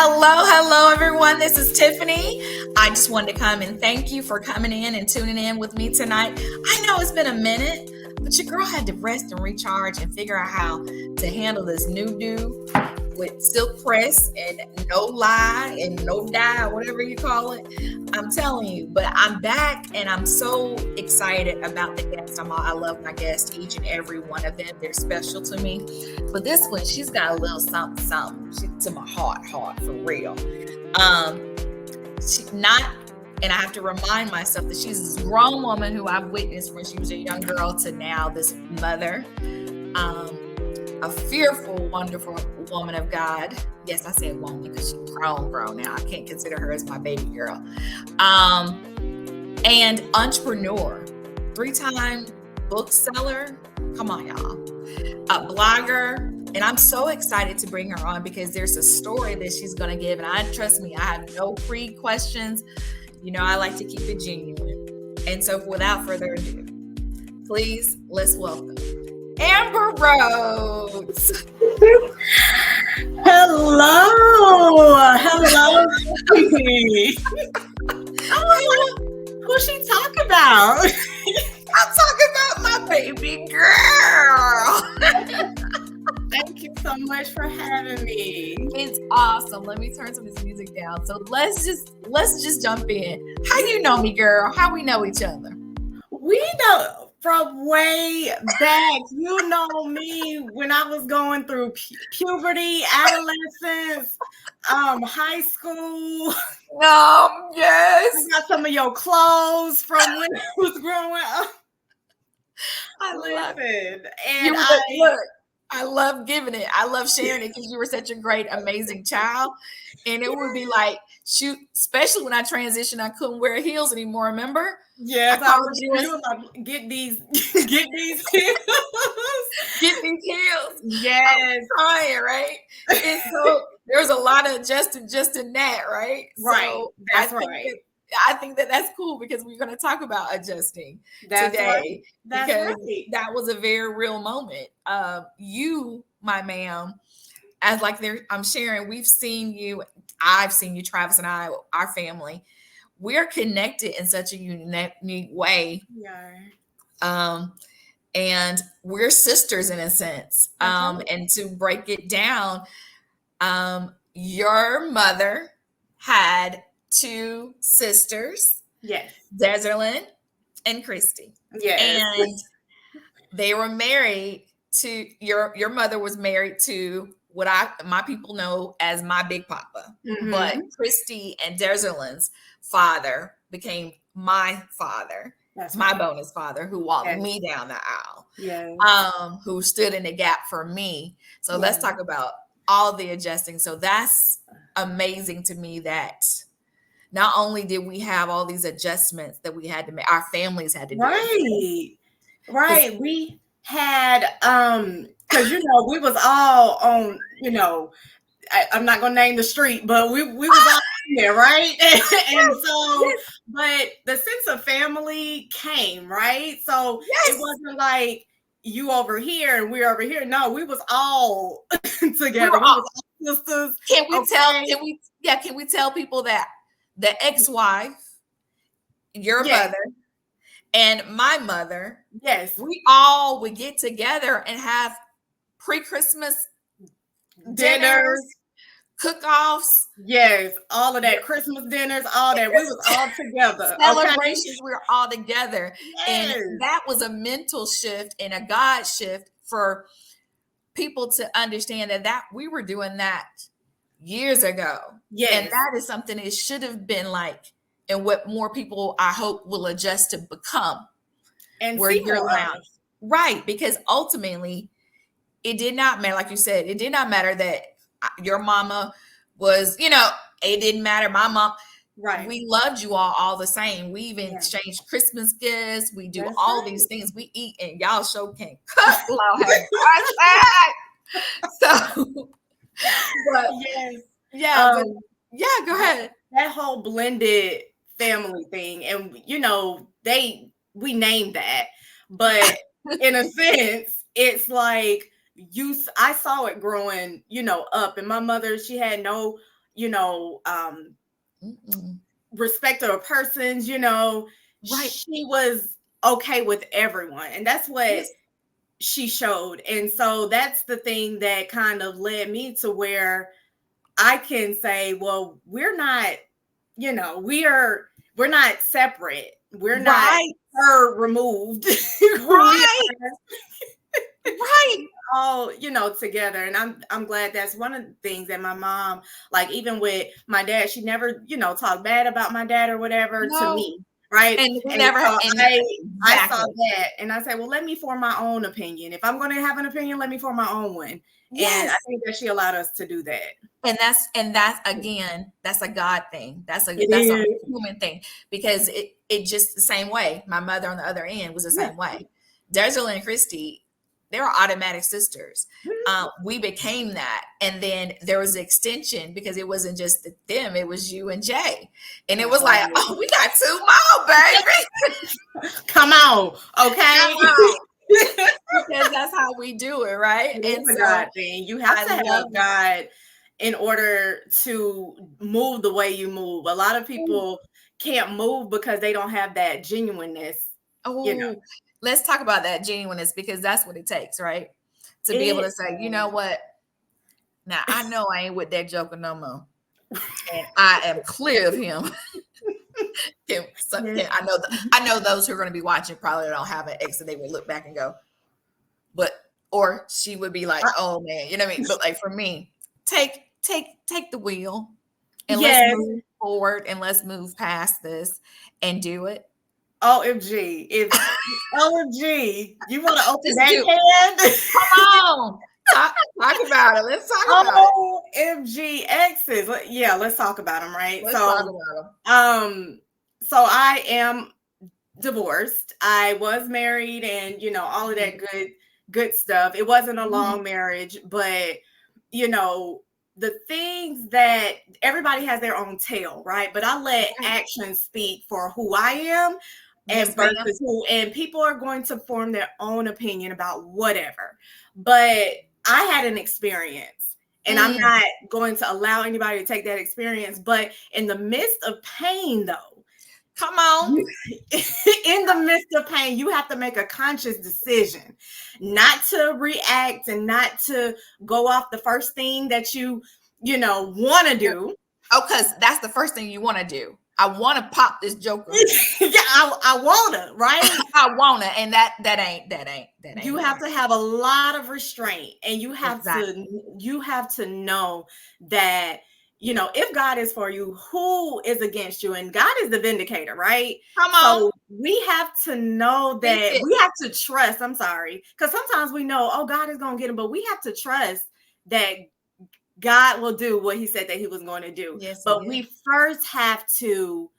Hello, everyone. This is Tiffany. I just wanted to come and thank you for coming in and tuning in with me tonight. I know it's been a minute, but your girl had to rest and recharge and figure out how to handle this new do with silk press and no lie and no dye, whatever you call it. I'm telling you, but I'm back and I'm so excited about the guests. I love my guests, each and every one of them. They're special to me. But this one, she's got a little something to my heart for real. She not, and I have to remind myself that she's this grown woman who I've witnessed when she was a young girl to now this mother. A fearful, wonderful woman of God. Yes, I said woman because she's grown now. I can't consider her as my baby girl. And entrepreneur, 3-time bookseller. Come on, y'all. A blogger. And I'm so excited to bring her on because there's a story that she's going to give. And trust me, I have no pre-questions. You know, I like to keep it genuine. And so without further ado, please, let's welcome Amber Rhodes. Hello, Tiffany. Who she talk about? I'm talking about my baby girl. Thank you so much for having me. It's awesome. Let me turn some of this music down. So let's just jump in. How you know me, girl? How we know each other? We know from way back. You know me when I was going through puberty, adolescence, high school. Yes. I got some of your clothes from when I was growing up. I love it. And I love giving it. I love sharing it because you were such a great, amazing child. And it would be like, shoot, especially when I transitioned, I couldn't wear heels anymore. Remember? Yes, I was like, get these heels. Get these heels. Yes. Trying, right? And so there's a lot of adjusting just in that, right? Right. So that's right. I think that's cool because we're going to talk about adjusting today. Right. Because right. That was a very real moment. You, my ma'am, as like I'm sharing, we've seen you. I've seen you, Travis and I, our family. We're connected in such a unique way. Yeah. And we're sisters in a sense. And to break it down, your mother had 2 sisters. Yes. Zellner and Christy. Yes. And they were married to your mother was married to what my people know as my big papa. Mm-hmm. But Christy and Zellner's father became my father. That's my right. bonus father who walked me down the aisle. Yes. Who stood in the gap for me. So let's talk about all the adjusting. So that's amazing to me that not only did we have all these adjustments that we had to make, our families had to do. Right. We had, because, we was all on, I'm not going to name the street, but we was all in there, right? And so, but the sense of family came, right? So it wasn't like you over here and we're over here. No, we was all together. We was all sisters. Can we tell people that the ex-wife, your mother, and my mother, we all would get together and have pre-Christmas dinners, cook-offs. Yes, all of that. Christmas dinners, all that. We was all together. Celebrations, we were all together. Yes. And that was a mental shift and a God shift for people to understand that we were doing that years ago. Yes. And that is something it should have been like, and what more people I hope will adjust to become. And where you're loud. Right. Because ultimately it did not matter, like you said, it did not matter that your mama was, it didn't matter. My mom, right. We loved you all the same. We even exchanged Christmas gifts. We do all these things. We eat and y'all show can't cook. So but go ahead. That whole blended family thing, and we named that, but in a sense, it's like I saw it growing, up, and my mother, she had no, respect of persons, Right. she was okay with everyone. And that's what Yes. she showed. And so that's the thing that kind of led me to where I can say, well, we're not, we're not separate. We're not Right. her removed. We Right. Right. all together. And I'm glad that's one of the things that my mom, like, even with my dad, she never talked bad about my dad or whatever to No. me, right? And we And never so and I saw exactly. that and I said, well, let me form my own opinion. If I'm going to have an opinion, let me form my own one. And I Yes. think that she allowed us to do that. And that's again, that's a God thing. That's It a is. human thing, because it just the same way. My mother on the other end was the Yeah. same way. Darzel and Christy, they were automatic sisters. We became that, and then there was an extension because it wasn't just them; it was you and Jay, and it was like, Right. oh, we got two more, baby. Come on, Come okay? on, because that's how we do it, right? It And is a so God thing. You have I to love have God in order to move the way you move. A lot of it. people can't move because they don't have that genuineness. You know, Oh, let's talk about that genuineness, because that's what it takes, right? To be able it. to say, you know what? Now I know I ain't with that joker no more, and I am clear of him. Yes. I know those who are going to be watching probably don't have an ex, and they will look back and go, but or she would be like, oh man, you know what I mean? But like for me, take the wheel, and let's Yes. move forward, and let's move past this and do it. OMG. If OMG, you want to open Just that do. can? Come on, talk about it. Let's talk about it. OMG exes. Yeah, let's talk about them, right? Let's talk about them. So I am divorced. I was married and all of that good stuff. It wasn't a long marriage, but the things that everybody has their own tale, right? But I let Right. actions speak for who I am and Yes, ma'am. versus who, and people are going to form their own opinion about whatever. But I had an experience and I'm not going to allow anybody to take that experience. But in the midst of pain, though, Come on. in the midst of pain, you have to make a conscious decision not to react and not to go off the first thing that you want to do. Oh, because that's the first thing you want to do. I want to pop this joker. Yeah, I want to, right? I want to, and that ain't. You have to have a lot of restraint, and you have Exactly. to know that if God is for you, who is against you? And God is the vindicator, right? Come So on. we have to know Speak that it. we have to trust. I'm sorry, because sometimes we know, oh, God is going to get him, but we have to trust that God will do what he said that he was going to do. Yes, But he we is. first have to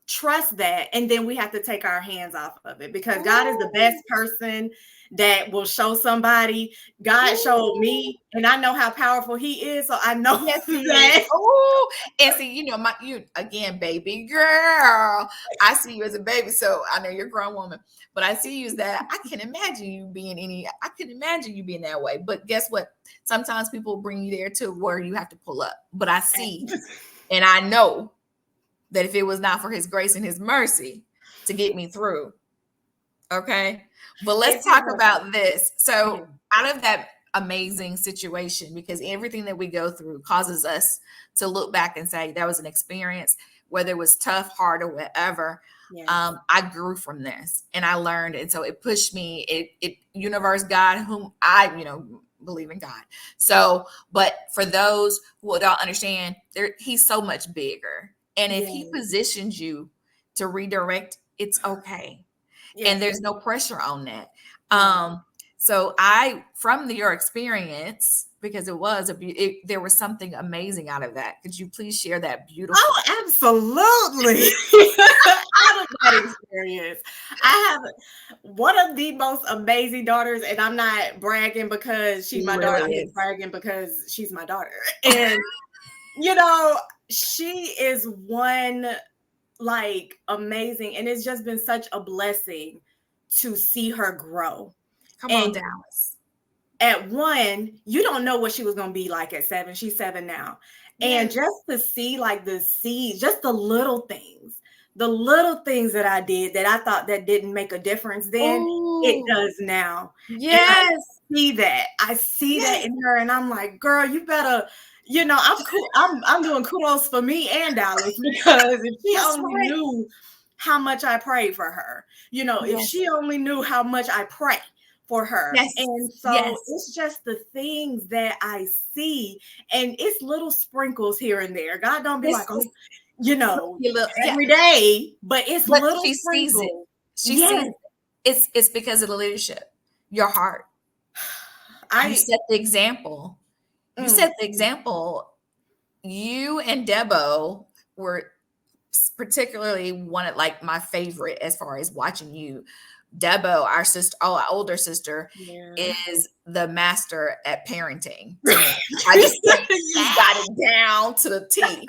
trust that, and then we have to take our hands off of it, because God is the best person that will show somebody. God showed Ooh. me, and I know how powerful he is, so I know Yes, he is. that. Oh, and see, you again, baby girl. I see you as a baby, so I know you're a grown woman, but I see you as that. I can imagine you being that way. But guess what? Sometimes people bring you there to where you have to pull up. But I see, and I know that if it was not for his grace and his mercy to get me through, okay. But let's talk about this. So, out of that amazing situation, because everything that we go through causes us to look back and say that was an experience, whether it was tough, hard, or whatever. Yes. I grew from this and I learned, and so it pushed me. It universe, God, whom I believe in God. So, but for those who don't understand, he's so much bigger, and if he Yes. positions you to redirect, it's okay, and Yes. there's no pressure on that. Right. So from your experience, because there was something amazing out of that. Could you please share that beautiful? Oh, absolutely. Out of that experience, I have one of the most amazing daughters, and I'm not bragging because she's She my daughter. really I'm just is. bragging because she's my daughter. And she is one, like, amazing, and it's just been such a blessing to see her grow. Come on, And Dallas. at 1, you don't know what she was gonna be like at 7. She's 7 now. And Yes. just to see like the seeds, just the little things that I did that I thought that didn't make a difference then, it Oh, does now. And yes. I see that Yes. in her, and I'm like, girl, you better, I'm cool. I'm doing kudos for me and Dallas, because if she That's only right. knew how much I prayed for her, if Yes. she only knew how much I pray for her. Yes. And so Yes. it's just the things that I see, and it's little sprinkles here and there. God don't be It's like, oh, just look, yeah, every day, but it's but little she sees it. sprinkles. She sees Yes, it. It's because of the leadership. Your heart. You I set the example. You mm, set the example. You and Debo were particularly one of like my favorite as far as watching you. Debo, our sister, our older sister, yeah. is the master at parenting to me. I just think she's got it down to the T.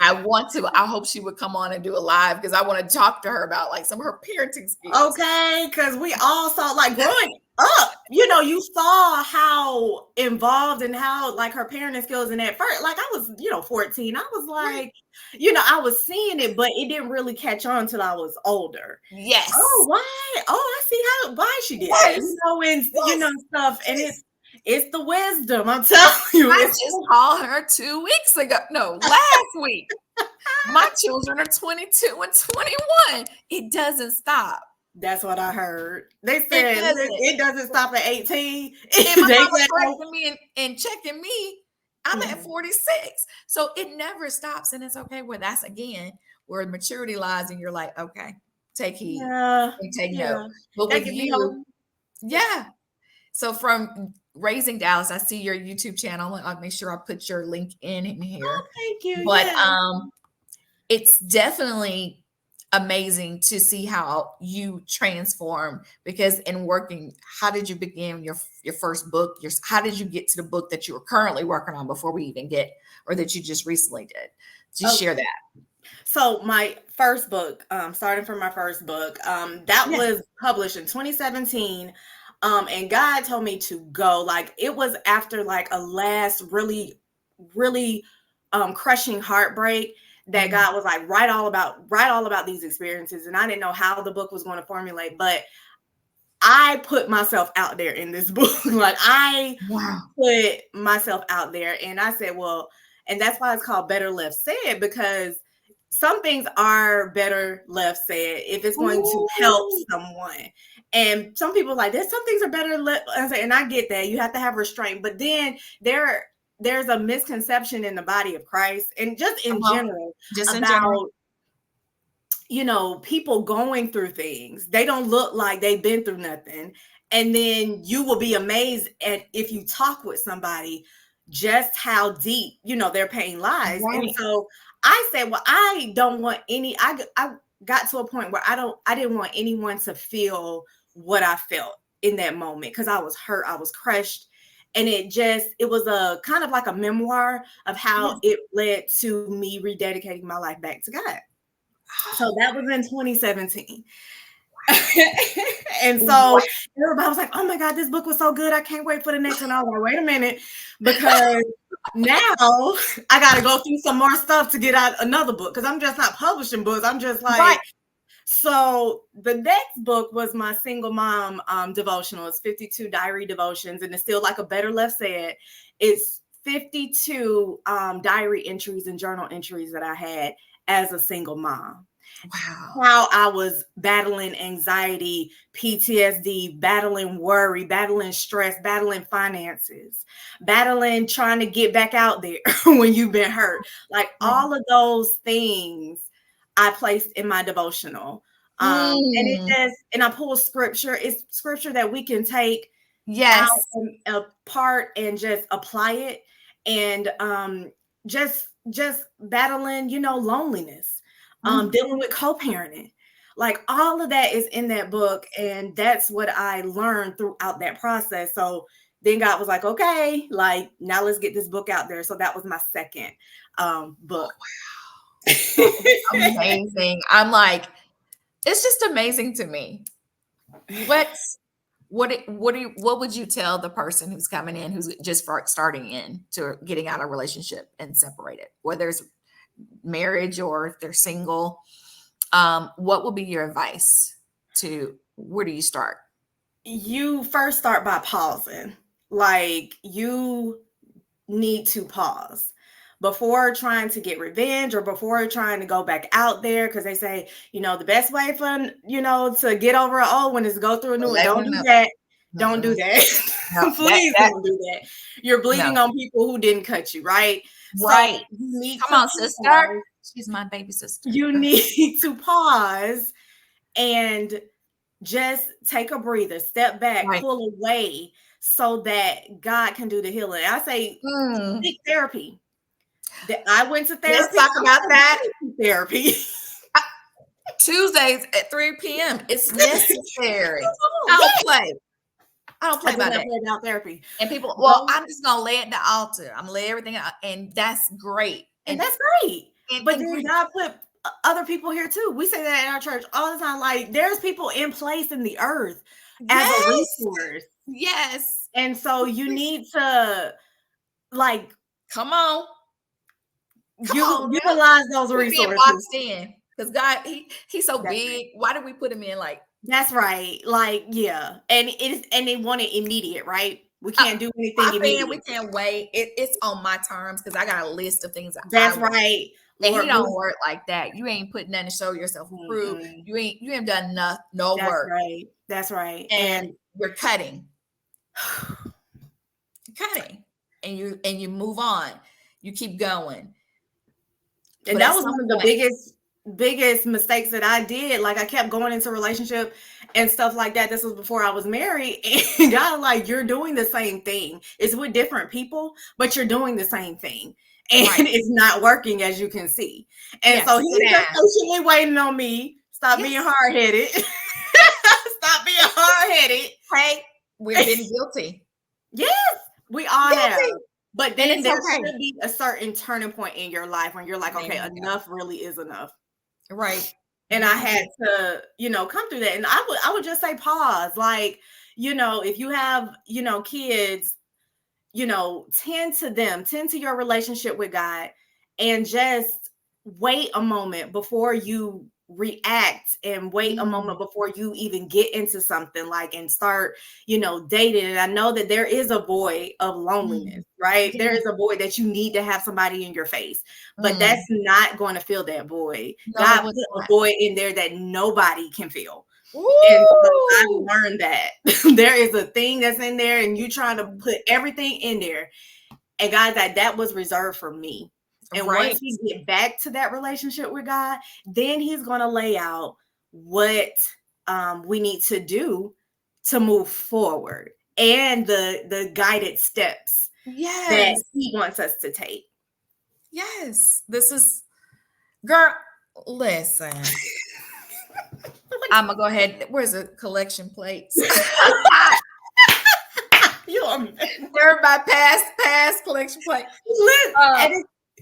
I hope she would come on and do a live because I want to talk to her about like some of her parenting skills. Okay, because we all saw, like, growing up, you saw how involved and how like her parenting skills. And at first, like, I was, 14. I was Right. like, I was seeing it, but it didn't really catch on till I was older. Oh, Yes. why? Oh, I see why she did that. Yes. And Yes. stuff. And Yes. it's the wisdom. I'm telling you, I it's just called her 2 weeks ago. No, last week. My children are 22 and 21. It doesn't stop. that's what I heard. They It said doesn't. it doesn't stop at 18. And my They mama said, oh, correcting me and checking me. I'm at 46. So it never stops. And it's okay where that's again where maturity lies. And you're like, okay, take heed yeah, and take note. yeah. But That with give me you, hope. yeah. So from Raising Dallas, I see your YouTube channel. I'll make sure I put your link in Oh, here. thank you. But Yeah. it's definitely amazing to see how you transform because in working, how did you begin your first book? How did you get to the book that you were currently working on before we even get, or that you just recently did? Just share Okay. that. So my first book, starting from my first book, that Yeah. was published in 2017. And God told me to go. Like, it was after like a last really, really crushing heartbreak that Mm. God was like, write all about these experiences. And I didn't know how the book was going to formulate, but I put myself out there in this book. Like, I Wow. put myself out there, and I said, well, and that's why it's called Better Left Said, because some things are better left said if it's going to help Ooh. someone. And some people like, there's some things are better left unsaid, and I get that. You have to have restraint. But then there's a misconception in the body of Christ and just in Uh-huh. general Just in general. about people going through things. They don't look like they've been through nothing. And then you will be amazed at, if you talk with somebody, just how deep, their pain lies. And Right. so I said, well, I don't want I got to a point where I didn't want anyone to feel what I felt in that moment, because I was hurt, I was crushed. And it was a kind of like a memoir of how Yes. it led to me rededicating my life back to God. So that was in 2017. And Wow. so everybody was like, oh my God, this book was so good. I can't wait for the next one. I was like, wait a minute, because now I got to go through some more stuff to get out another book, because I'm just not publishing books. I'm just Right. like, so the next book was my single mom devotional. It's 52 diary devotions, and it's still like a Better Left Said. It's 52 diary entries and journal entries that I had as a single mom. Wow. How I was battling anxiety, PTSD, battling worry, battling stress, battling finances, battling trying to get back out there when you've been hurt. Like, Right. all of those things I placed in my devotional. Mm. And I pull scripture. It's scripture that we can take out Yes. and apart and just apply it. And just battling, loneliness, Mhm. dealing with co-parenting. Like, all of that is in that book, and that's what I learned throughout that process. So then God was like, okay, like, now let's get this book out there. So that was my second book. That is amazing. I'm like, it's just amazing to me. What what would you tell the person who's coming in, who's just starting in to getting out of a relationship and separated, whether it's marriage or if they're single? What would be your advice to, where do you start? You first start by pausing. Like, you need to pause before trying to get revenge or before trying to go back out there, because they say, the best way for to get over an old one is to go through a new one. Don't do that. Don't do that. No, Please don't do that. You're bleeding no. on people who didn't cut you, right? Right. So you need Come to on, pause. sister. She's my baby sister. You need to pause and just take a breather, step back, Right. pull away so that God can do the healing. I say seek therapy. I went to therapy. Let's talk about that. Therapy. Tuesdays at 3 p.m. It's necessary. I don't play about that. About therapy. And people, well, I'm just gonna lay at the altar. I'm gonna lay everything out, and that's great. And that's great. But then God put other people here too. We say that in our church all the time. Like, there's people in place in the earth as a resource. Yes. And so you need to, like, come on, utilize those resources. Being boxed in, because God, he's so big. Why do we put him in? Like, that's right. Like, yeah, and they want it immediate, right? We can't do anything immediate. We can't wait. It's on my terms, because I got a list of things. That's right. And Lord, he don't work like that. You ain't putting nothing to show yourself approved. You ain't done no work. Right. That's right. And we're cutting. And you move on. You keep going. And that was one of the biggest mistakes that I did. Like, I kept going into relationship and stuff like that. This was before I was married. And God, like, you're doing the same thing. It's with different people, but you're doing the same thing. And it's not working, as you can see. And so he's just patiently waiting on me. Stop being hard-headed. Stop being hard-headed. Hey, we've been guilty. Yes, we all have. But then there should be a certain turning point in your life when you're like, okay, enough really is enough. Right. And I had to, come through that. And I would just say pause. Like, if you have, kids, tend to your relationship with God, and just wait a moment before you react, and wait a moment before you even get into something, like, and start, dating. And I know that there is a void of loneliness, right? There is a void that you need to have somebody in your face, but that's not going to fill that void. God put a void in there that nobody can fill. And so I learned that there is a thing that's in there, and you trying to put everything in there. And God's like, that was reserved for me. And once we get back to that relationship with God, then he's going to lay out what we need to do to move forward, and the guided steps that he wants us to take. Yes. This is, girl, listen. I'm going to go ahead. Where's the collection plates? They're my past collection plate.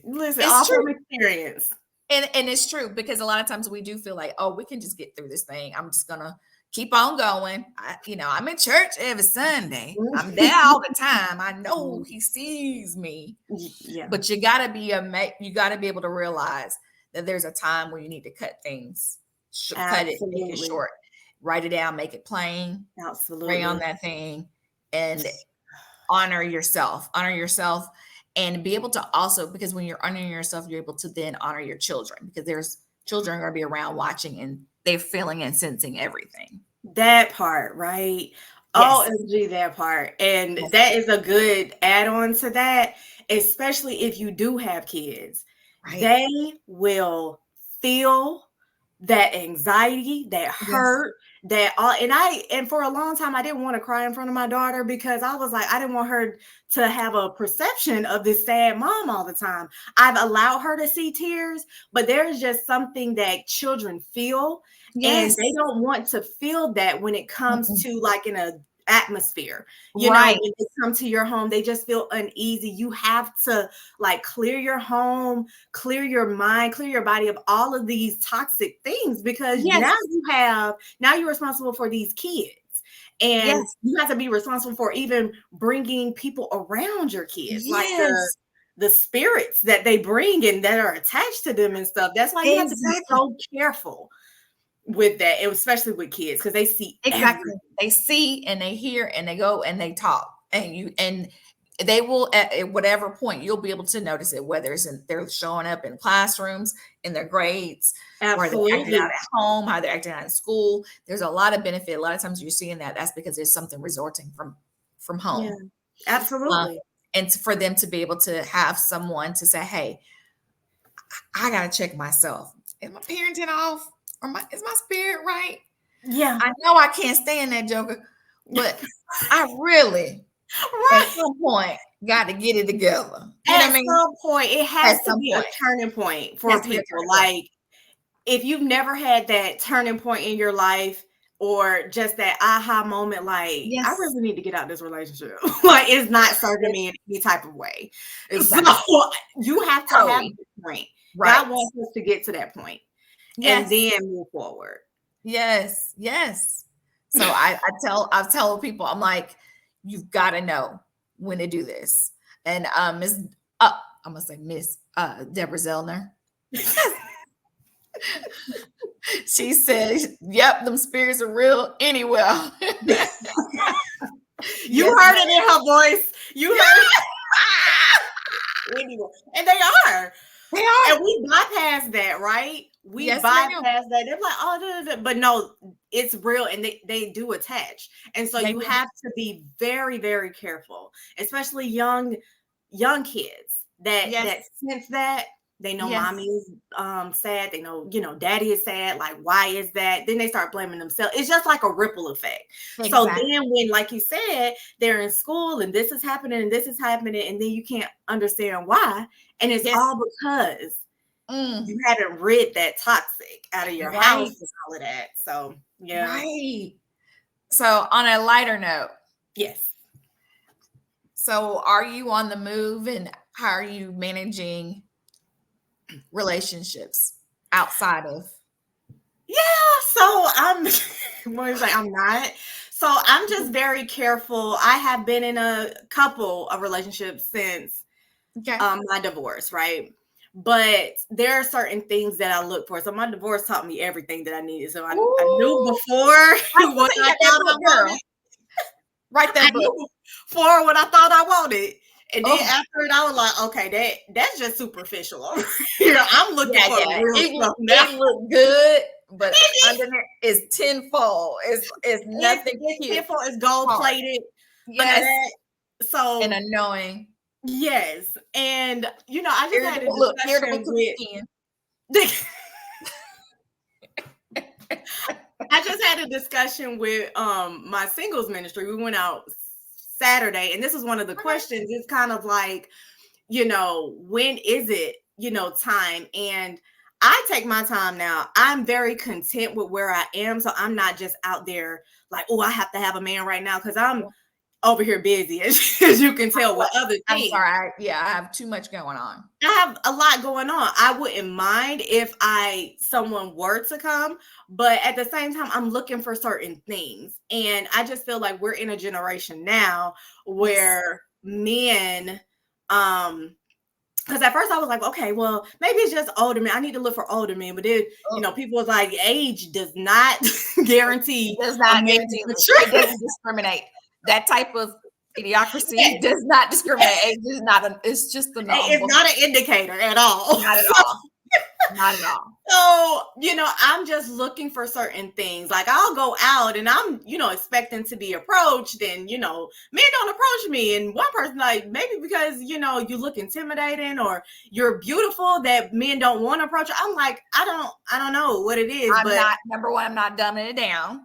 Listen, all from experience. And it's true, because a lot of times we do feel like, oh, we can just get through this thing. I'm just going to keep on going. I'm in church every Sunday. I'm there all the time. I know he sees me. Yeah. But you got to be able to realize that there's a time where you need to cut things. Cut it, make it short. Write it down, make it plain. Absolutely. Pray on that thing, and honor yourself. And be able to also, because when you're honoring yourself, you're able to then honor your children, because there's children going to be around watching, and they're feeling and sensing everything. That part, right? Yes. OMG, that part. And that is a good add-on to that, especially if you do have kids. Right. They will feel that anxiety, that hurt, and for a long time, I didn't want to cry in front of my daughter, because I was like, I didn't want her to have a perception of this sad mom all the time. I've allowed her to see tears, but there's just something that children feel, and they don't want to feel that when it comes to, like, in a atmosphere, when they come to your home, they just feel uneasy. You have to, like, clear your home, clear your mind, clear your body of all of these toxic things, because now you're responsible for these kids. And Yes. you have to be responsible for even bringing people around your kids, like Yes. the spirits that they bring and that are attached to them and stuff. That's why you have to be Exactly. so careful with that, and especially with kids, because they see Exactly. everything. They see and they hear and they go and they talk and they will at whatever point you'll be able to notice it, whether they're showing up in classrooms, in their grades, or they're acting out Absolutely. at home, how they're acting out in school. There's a lot of benefit. A lot of times you're seeing that. That's because there's something resulting from Yeah, home. Uh, absolutely. and for them to be able to have someone to say, "Hey, I gotta check myself. Is my parenting off? Or is my spirit right? Yeah. I know I can't stay in that joker, but I really, at Right. some point, got to get it together. You know what At I mean? some point, it has At to some be a point, turning point it has for to be a people. turning point. Like, if you've never had that turning point in your life, or just that aha moment, like, I Yes, really need to get out of this relationship. Like, it's not serving yes, me in any type of way. So exactly. you have to have Totally. this point. Right. God wants us to get to that point and Yes, then move forward. yes, yes. So I tell people, I'm like, you've got to know when to do this. And Miss I'm gonna say Miss Deborah Zellner. She said, "Yep, them spirits are real anyway." You Yes, heard ma'am. it in her voice. You heard it anyway. And they are. They are. And we bypass that, right? We Yes, ma'am. bypass that. They're like, oh, da, da, da. But no, it's real, and they do attach. And so They you do. have to be very, very careful, especially young kids that Yes, sense that. They know mommy yes, is sad. They know, daddy is sad. Like, why is that? Then they start blaming themselves. It's just like a ripple effect. So exactly. then when, like you said, they're in school and this is happening and this is happening, and then you can't understand why. And it's Yes. all because Mm, you hadn't rid that toxic out of your house right, and all of that. So yeah. right. So, on a lighter note, Yes. so are you on the move and how are you managing relationships outside of? Yeah. So I'm what is like I'm not. So I'm just very careful. I have been in a couple of relationships since Okay. my divorce, right? But there are certain things that I look for. So my divorce taught me everything that I needed. So I knew Ooh, before what you I got that thought I book, wanted. girl. Write I that book. knew before what I thought I wanted. And then Oh, after it, I was like, okay, that's just superficial. I'm looking yeah, for the yeah. real It stuff now. it looked good, but under there is tenfold. It's nothing It's cute. beautiful, it's gold Hard. plated under Yes, that. and So annoying. yes. And I just had a Irritable. Look, irritable discussion to the with skin. I just had a discussion with my singles ministry. We went out Saturday, and this is one of the Okay. questions. It's kind of like, when is it, time? And I take my time now. I'm very content with where I am. So I'm not just out there like, oh, I have to have a man right now, because I'm over here busy, as you can tell, with other I'm things. sorry. I have too much going on. I have a lot going on. I wouldn't mind if someone were to come, but at the same time, I'm looking for certain things. And I just feel like we're in a generation now Yes. where men, because at first I was like, okay, well, maybe it's just older men. I need to look for older men. But then, Oh, people was like, age does not guarantee it does a not man's guarantee. It maturity. doesn't discriminate. That type of idiocracy Yes. does not discriminate. Age is not. It's just the It's number. not an indicator at all. Not at all. Not at all. So, I'm just looking for certain things. Like, I'll go out and I'm, expecting to be approached, and, men don't approach me. And one person, like, maybe because, you look intimidating or you're beautiful, that men don't want to approach you. I'm like, I don't know what it is, I'm but not, number one, I'm not dumbing it down.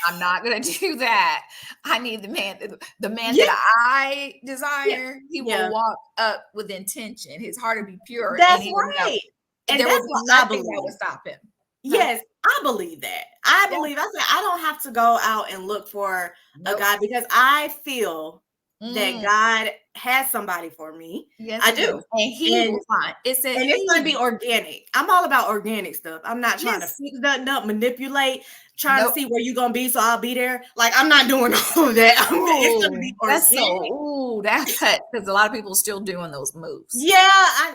I'm not gonna do that. I need the man Yeah, that I yeah, desire. He yeah, will walk up with intention. His heart will be pure, and that's he will know right. And there will that's be what I nothing that will believe. stop him. Huh? Yes, I believe that. I Yeah. said I don't have to go out and look for a Nope. guy, because I feel that Mm. God has somebody for me. Yes, I he do. does. And he And will find. It said and it's going to he. be organic. I'm all about organic stuff. I'm not trying to Yes. fix nothing up, manipulate, trying to Nope. see where you're going to be so I'll be there. Like, I'm not doing all of that. It's going to Oh, be that's so. organic. Ooh, that cut because a lot of people are still doing those moves. Yeah,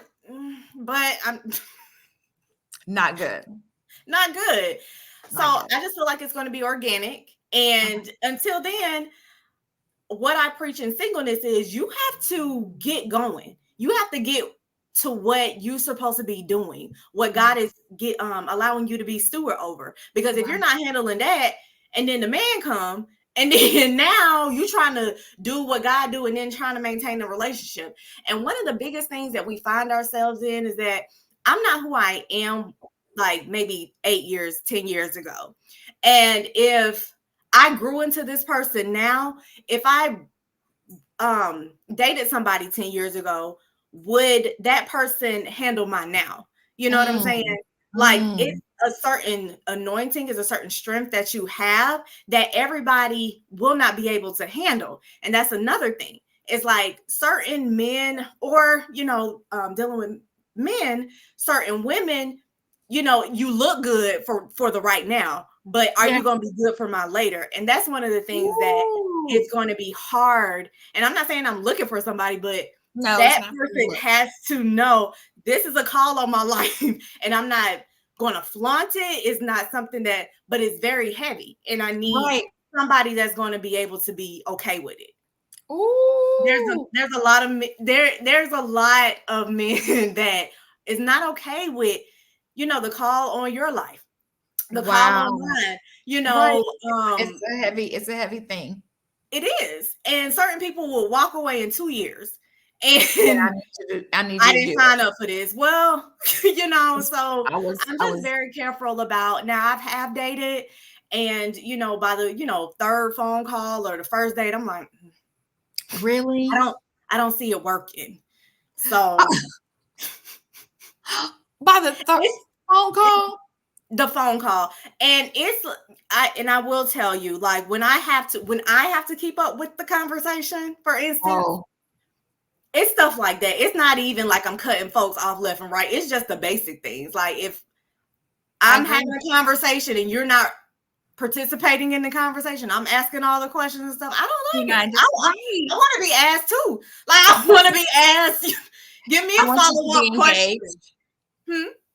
but I'm Not good. not good. So Not good. I just feel like it's going to be organic. Uh-huh. And until then, what I preach in singleness is you have to get going. You have to get to what you're supposed to be doing, what God is allowing you to be steward over. Because if you're Right. not handling that, and then the man come, and then now you trying to do what God do, and then trying to maintain the relationship. And one of the biggest things that we find ourselves in is that I'm not who I am like maybe 8 years, 10 years ago. And if I grew into this person now, if I dated somebody 10 years ago, would that person handle my now? You know what I'm saying? Mm, Like, it's mm. a certain anointing, is a certain strength that you have that everybody will not be able to handle. And that's another thing. It's like certain men, or dealing with men, certain women, you look good for the right now, but are Yeah. you going to be good for my later? And that's one of the things that Ooh. it's going to be hard. And I'm not saying I'm looking for somebody, but No, it's that not for person look. has to know this is a call on my life, and I'm not going to flaunt it. It's not something but it's very heavy, and I need Right. somebody that's going to be able to be okay with it. Ooh. There's a lot of there's a lot of men that is not okay with the call on your life, the call on Wow. mine. Right. It's a heavy thing. It is. And certain people will walk away in 2 years. And And I need I you to didn't do sign it. up for this. Well, so I'm I just was very careful about now. I've have dated, and by the third phone call or the first date, I'm like, I really don't I don't see it working. So by the third it's phone call. the phone call. And I will tell you, like, when I have to keep up with the conversation, for instance, Oh, it's stuff like that. It's not even like I'm cutting folks off left and right. It's just the basic things. Like, if I I'm agree. having a conversation and you're not participating in the conversation, I'm asking all the questions and stuff. I don't You're like it. not just right. I want to be asked too. Like, I want to be asked. Give me I a want you to follow-up be question. engaged.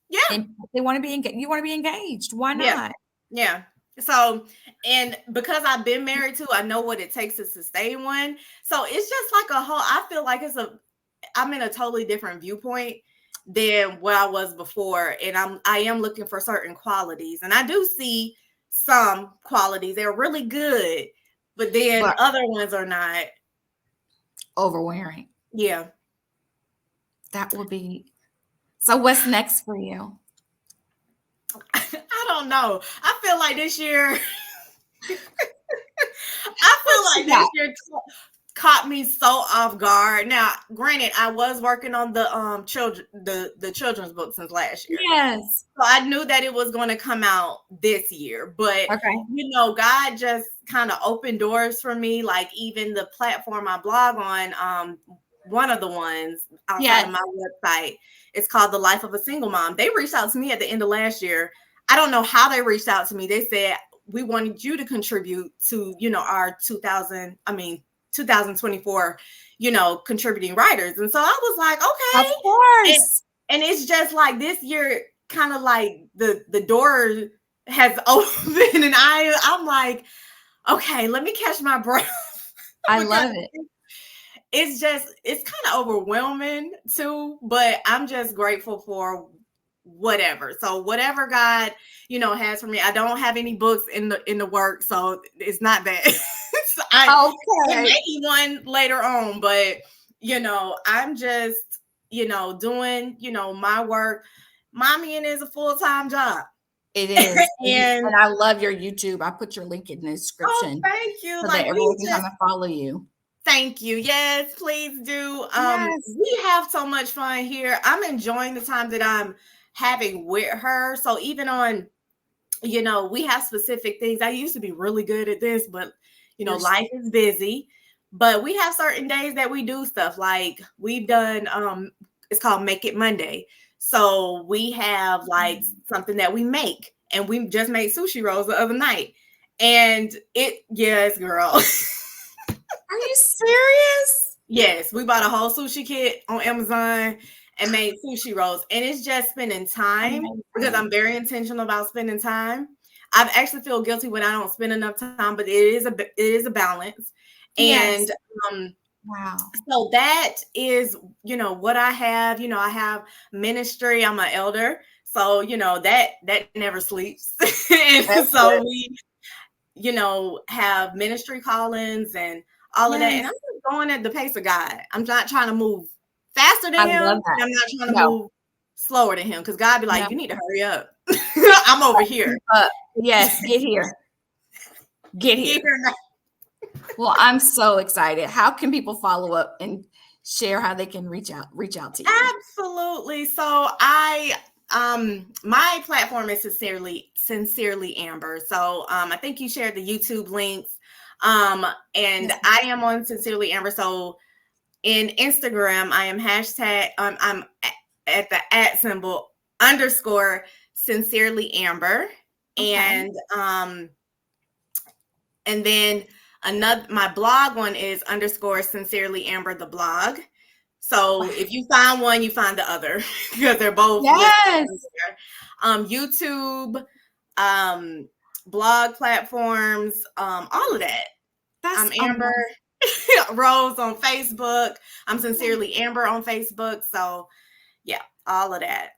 Yeah. And they want to be engaged. You want to be engaged. Why Yeah. not? Yeah. So, and because I've been married too, I know what it takes to sustain one. So it's just like I feel like I'm in a totally different viewpoint than where I was before. And I am looking for certain qualities. And I do see some qualities. They're really good, but then But other ones are not. overwearing. Yeah. That would be so what's next for you? I don't know. I feel like this year What you got? caught me so off guard. Now, granted, I was working on the children's book since last year. Yes. So I knew that it was going to come out this year, but Okay. God just kind of opened doors for me. Like, even the platform I blog on, one of the ones outside of Yes. my website, it's called The Life of a Single Mom. They reached out to me at the end of last year. I don't know how they reached out to me. They said, we wanted you to contribute to, our 2024, contributing writers. And so I was like, Of okay. course. And it's just like this year, kind of like the door has opened, and I'm like, okay, let me catch my breath. I Because love it. it's kind of overwhelming too, but I'm just grateful for whatever. So whatever God, has for me. I don't have any books in the work, so it's not that. So there may Okay. be one later on, but I'm just doing my work. Mommying is a full-time job. It is. And And I love your YouTube. I put your link in the oh, description thank you. so that Like, everyone can come and follow you. thank you. Yes, please do. Yes. We have so much fun here. I'm enjoying the time that I'm having with her. So even on, we have specific things. I used to be really good at this, but You're life is busy. But we have certain days that we do stuff. Like we've done it's called Make It Monday. So we have like something that we make, and we just made sushi rolls the other night. And yes, girl. Are you serious? Yes, we bought a whole sushi kit on Amazon and made sushi rolls. And it's just spending time because I'm very intentional about spending time. I actually feel guilty when I don't spend enough time, but it is a balance. Yes. And Wow. so that is, what I have. I have ministry. I'm an elder. So, that never sleeps. And That's so good. we, have ministry callings and all of that. And I'm just going at the pace of God. I'm not trying to move faster than I him. love And that. I'm not trying to No. move slower than him, because God be like, No. you need to hurry up. I'm over here. Yes, get here. Get here. Here now. Well, I'm so excited. How can people follow up and share how they can reach out to you? Absolutely. So my platform is sincerely Amber. So I think you shared the YouTube links. And Yes. I am on Sincerely Amber. So in Instagram, I am hashtag I'm at the @ Sincerely Amber. Okay. And then my blog one is _Sincerely Amber the blog. So if you find one, you find the other, because they're both Yes. YouTube, blog platforms, all of that. I'm Amber Rose on Facebook. I'm Sincerely Amber on Facebook. So yeah, all of that.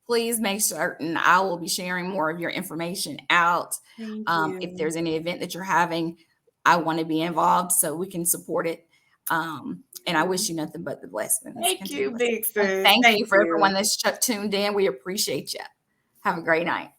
Please make certain I will be sharing more of your information out. Thank If you. there's any event that you're having, I want to be involved so we can support it. And I wish you nothing but the blessings. Thank you, big And sis. thank Thank you for you. everyone that's tuned in. We appreciate you. Have a great night.